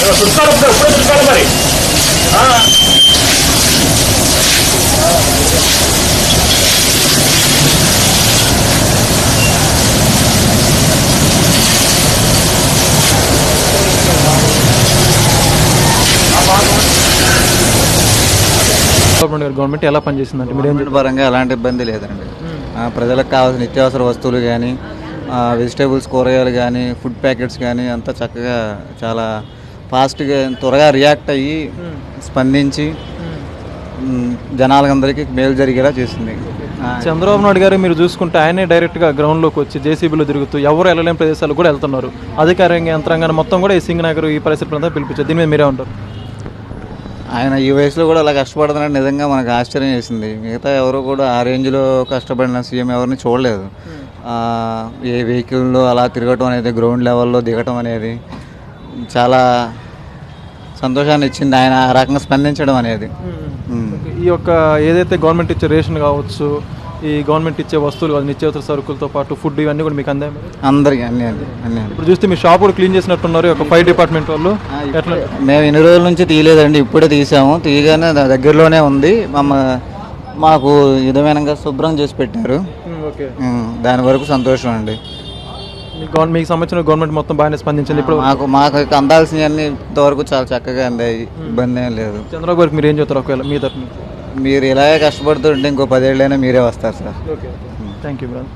మరి గవర్నమెంట్ ఎలా పనిచేసిందంటే మీరు పరంగా ఎలాంటి ఇబ్బంది లేదండి. ప్రజలకు కావాల్సిన నిత్యావసర వస్తువులు కానీ, వెజిటేబుల్స్, కూరగాయలు కానీ, ఫుడ్ ప్యాకెట్స్ కానీ అంతా చక్కగా చాలా ఫాస్ట్గా త్వరగా రియాక్ట్ అయ్యి స్పందించి జనాలందరికీ మేలు జరిగేలా చేసింది. చంద్రబాబు నాయుడు గారు మీరు చూసుకుంటే ఆయనే డైరెక్ట్గా గ్రౌండ్లోకి వచ్చి జేసీబీలో తిరుగుతూ ఎవరు వెళ్ళలేని ప్రదేశాలు కూడా వెళ్తున్నారు. అధికారంగా యంత్రాంగాన్ని మొత్తం కూడా ఈ సింగనగర్ ఈ పరిస్థితులంతా పిలిపించారు. దీని మీద మీరే ఉంటారు? ఆయన ఈ వయసులో కూడా అలా కష్టపడుతున్నాడు, నిజంగా మనకు ఆశ్చర్యం వేసింది. మిగతా ఎవరు కూడా ఆ రేంజ్లో కష్టపడిన సీఎం ఎవరిని చూడలేదు. ఏ వెహికల్లో అలా తిరగటం అనేది, గ్రౌండ్ లెవెల్లో దిగటం అనేది చాలా సంతోషాన్ని ఇచ్చింది. ఆయన ఆ రకంగా స్పందించడం అనేది. ఈ యొక్క ఏదైతే గవర్నమెంట్ ఇచ్చే రేషన్ కావచ్చు, ఈ గవర్నమెంట్ ఇచ్చే వస్తువులు నిత్యావసర సరుకులతో పాటు ఫుడ్ ఇవన్నీ కూడా మీకు అందాయి? అందరికీ అన్నీ. ఇప్పుడు చూస్తే మీ షాప్ కూడా క్లీన్ చేసినట్టున్నారు ఒక ఫైర్ డిపార్ట్మెంట్ వాళ్ళు. ఎట్లా? మేము ఇన్ని రోజుల నుంచి తీయలేదండి, ఇప్పుడే తీసాము. తీయగానే దగ్గరలోనే ఉంది. మాకు విధమైనగా శుభ్రం చేసి పెట్టారు. దాని వరకు సంతోషం అండి. మీకు సంబంధించిన గవర్నమెంట్ మొత్తం బాగానే స్పందించింది. ఇప్పుడు మాకు అందాల్సినవన్నీ ఇంతవరకు చాలా చక్కగా అందాయి, ఇబ్బంది ఏం లేదు. చంద్రబాబు గారికి మీరు ఏం చెప్తారు ఒకవేళ మీ తరఫున? మీరు ఇలాగే కష్టపడుతుంటే ఇంకో 10 ఏళ్ళైనా మీరే వస్తారు సార్. Thank you brother.